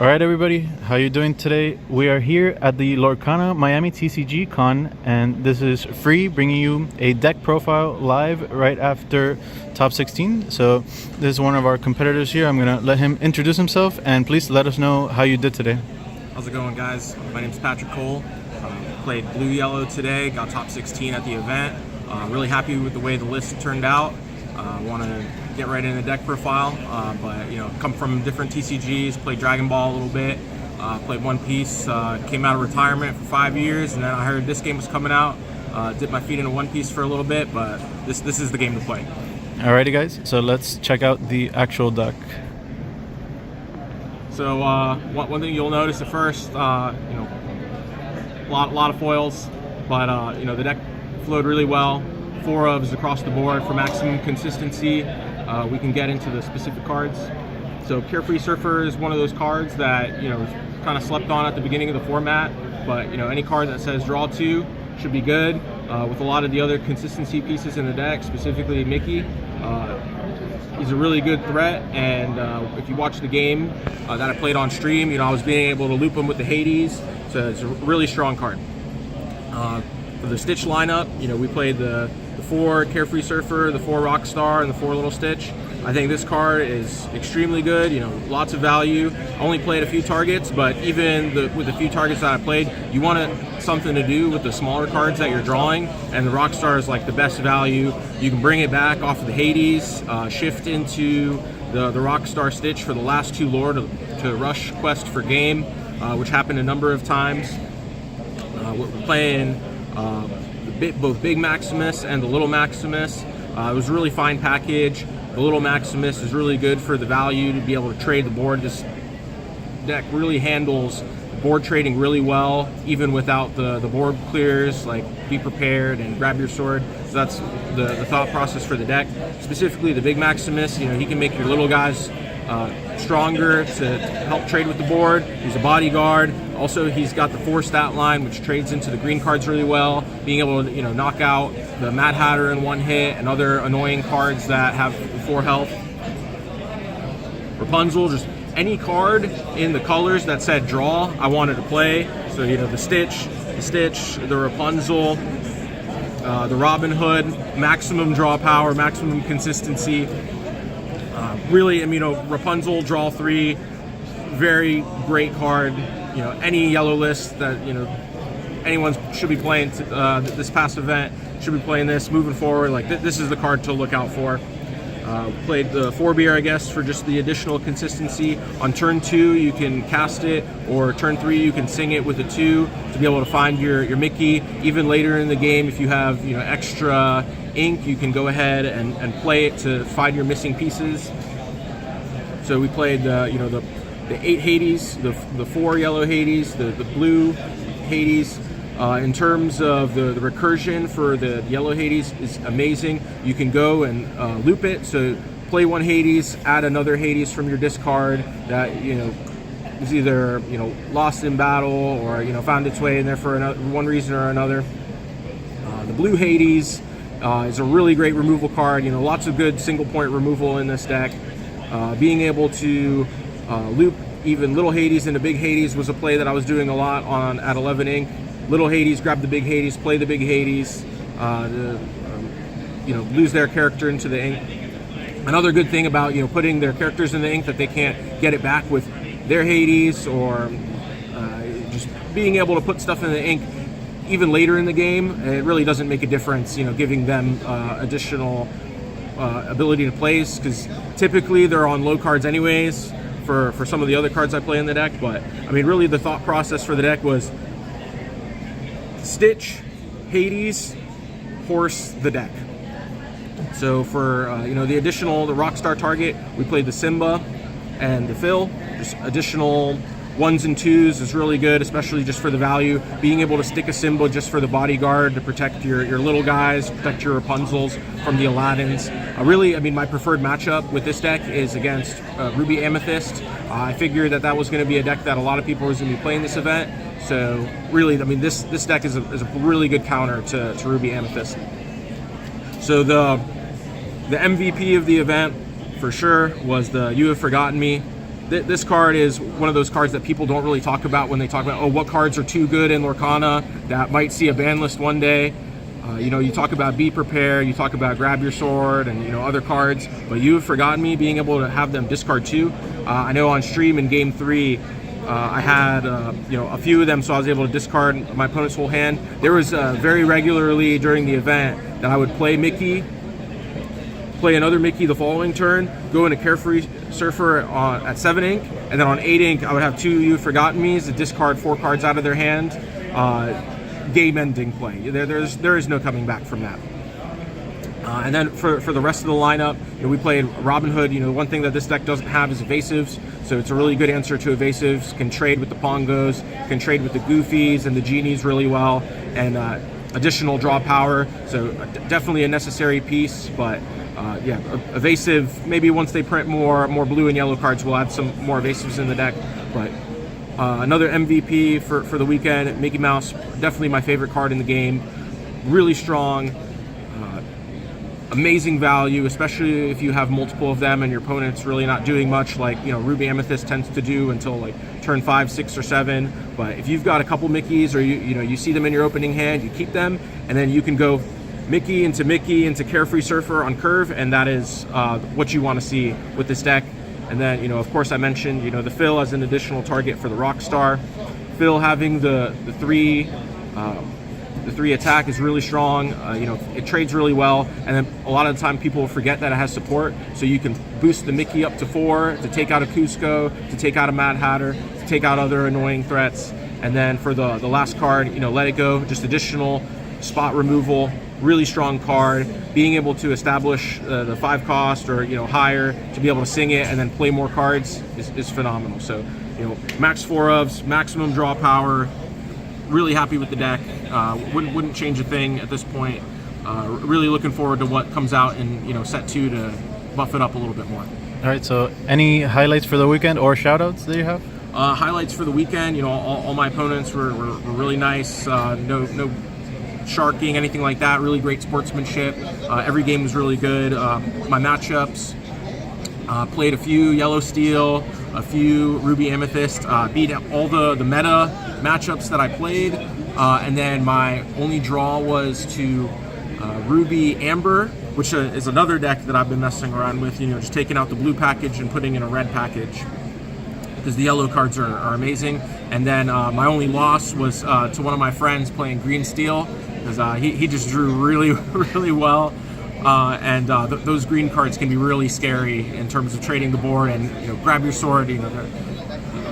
All right, everybody, how you doing today? We are here at the Lorcana Miami TCG Con, and this is free, bringing you a deck profile live right after top 16. So this is one of our competitors here. I'm gonna let him introduce himself, and please let us know how you did today. How's it going, guys? My name's Patrick Cole. Played blue-yellow today, got top 16 at the event. Really happy with the way the list turned out. Want to get right in the deck profile, but come from different TCGs, played Dragon Ball a little bit, played One Piece, came out of retirement for 5 years, and then I heard this game was coming out. Dipped my feet into One Piece for a little bit, but this is the game to play. Alrighty, guys, so let's check out the actual deck. So one thing you'll notice at first, a lot of foils, but the deck flowed really well. 4 ofs across the board for maximum consistency. We can get into the specific cards. So Carefree Surfer is one of those cards that kind of slept on at the beginning of the format, but any card that says draw 2 should be good. With a lot of the other consistency pieces in the deck, specifically Mickey, he's a really good threat. And if you watch the game that I played on stream, I was being able to loop him with the Hades, so it's a really strong card. For the Stitch lineup, we played the 4 Carefree Surfer, the 4 Rockstar, and the 4 Little Stitch. I think this card is extremely good, lots of value. Only played a few targets, but even with the few targets that I played, you want something to do with the smaller cards that you're drawing, and the Rockstar is like the best value. You can bring it back off of the Hades, shift into the Rockstar Stitch for the last 2 lore to rush quest for game, which happened a number of times. We're playing both Big Maximus and the Little Maximus. It was a really fine package. The Little Maximus is really good for the value to be able to trade the board. This deck really handles board trading really well, even without the board clears, like be prepared and grab your sword. So that's the thought process for the deck. Specifically the Big Maximus, he can make your little guys stronger to help trade with the board. He's a bodyguard. Also, he's got the 4 stat line, which trades into the green cards really well, being able to knock out the Mad Hatter in 1 hit and other annoying cards that have 4 health. Rapunzel, just any card in the colors that said draw, I wanted to play. So the Stitch, the Rapunzel, the Robin Hood, maximum draw power, maximum consistency. Really, Rapunzel, draw 3, very great card. Any yellow list that anyone should be playing this past event should be playing this moving forward. Like this is the card to look out for. Played the 4-beer, I guess, for just the additional consistency. On turn 2, you can cast it, or turn 3, you can sing it with a 2 to be able to find your Mickey. Even later in the game, if you have extra ink, you can go ahead and play it to find your missing pieces. So we played the 8 Hades, the 4 yellow Hades, the blue Hades. In terms of the recursion for the yellow Hades is amazing. You can go and loop it, so play 1 Hades, add another Hades from your discard that is either lost in battle or found its way in there for one reason or another. The blue Hades is a really great removal card. Lots of good single point removal in this deck. Being able to loop even Little Hades into Big Hades was a play that I was doing a lot at 11 ink. Little Hades, grab the Big Hades, play the Big Hades, lose their character into the ink. Another good thing about putting their characters in the ink that they can't get it back with their Hades, or just being able to put stuff in the ink even later in the game, it really doesn't make a difference. Giving them additional ability to place, because typically they're on low cards anyways for some of the other cards I play in the deck. But really the thought process for the deck was Stitch, Hades, Horse, the deck. So for the Rockstar target, we played the Simba and the Phil. Just additional 1s and 2s is really good, especially just for the value. Being able to stick a Simba just for the bodyguard to protect your little guys, protect your Rapunzels from the Aladdins. Really, my preferred matchup with this deck is against Ruby Amethyst. I figured that was going to be a deck that a lot of people was going to be playing this event. So really, this deck is a really good counter to Ruby Amethyst. So the MVP of the event for sure was the You Have Forgotten Me. this card is one of those cards that people don't really talk about when they talk about, oh, what cards are too good in Lorcana that might see a ban list one day. You know, you talk about Be Prepared, you talk about Grab Your Sword, and, you know, other cards, but you have forgotten me being able to have them discard too. I know on stream in Game 3, I had you know, a few of them, so I was able to discard my opponent's whole hand. There was very regularly during the event that I would play Mickey, play another Mickey the following turn, go into Carefree Surfer at 7 ink, and then on 8 ink I would have two You've Forgotten Me's to discard 4 cards out of their hand. Game-ending play. There is no coming back from that. And then for the rest of the lineup, you know, we played Robin Hood. You know, one thing that this deck doesn't have is evasives, so it's a really good answer to evasives. Can trade with the Pongos, can trade with the Goofies and the Genies really well, and additional draw power. So definitely a necessary piece, but yeah, evasive. Maybe once they print more blue and yellow cards, we'll add some more evasives in the deck. But another MVP for the weekend, Mickey Mouse, definitely my favorite card in the game. Really strong. Amazing value, especially if you have multiple of them and your opponent's really not doing much, like, you know, Ruby Amethyst tends to do until like turn 5, 6, or 7. But if you've got a couple Mickeys, or you see them in your opening hand, you keep them, and then you can go Mickey into Carefree Surfer on curve, and that is what you want to see with this deck. And then, you know, of course, I mentioned, you know, the Phil as an additional target for the Rockstar. Phil having the 3 attack is really strong. You know, it trades really well, and then a lot of the time people will forget that it has support, so you can boost the Mickey up to 4 to take out a Cusco, to take out a Mad Hatter, to take out other annoying threats. And then for the last card, you know, Let It Go, just additional spot removal. Really strong card. Being able to establish the 5 cost or, you know, higher to be able to sing it and then play more cards is phenomenal. So, you know, max 4 ofs, maximum draw power. Really happy with the deck. Wouldn't change a thing at this point. Really looking forward to what comes out in, you know, set 2 to buff it up a little bit more. All right. So, any highlights for the weekend or shoutouts that you have? Highlights for the weekend. You know, all my opponents were really nice. No sharking, anything like that. Really great sportsmanship. Every game was really good. My matchups, played a few Yellow Steel, a few Ruby Amethyst, beat all the meta matchups that I played, and then my only draw was to Ruby Amber, which is another deck that I've been messing around with, you know, just taking out the blue package and putting in a red package, because the yellow cards are amazing. And then my only loss was to one of my friends playing Green Steel, because he just drew really well, and those green cards can be really scary in terms of trading the board. And, you know, Grab Your Sword, you know,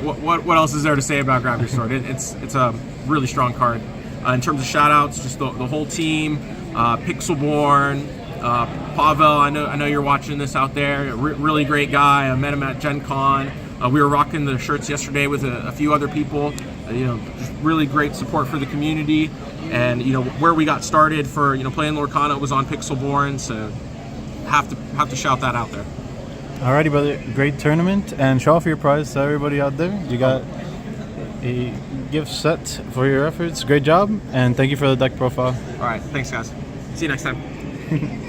what else is there to say about Grab Your Sword? It's a really strong card. In terms of shout outs, just the whole team, Pixelborn, Pavel, I know you're watching this out there, really great guy. I met him at Gen Con. We were rocking the shirts yesterday with a few other people. You know, just really great support for the community. And, you know, where we got started for, you know, playing Lorcana was on Pixelborn, so have to shout that out there. Alrighty, brother. Great tournament, and show off your prize to everybody out there. You got a gift set for your efforts. Great job, and thank you for the deck profile. All right, thanks, guys. See you next time.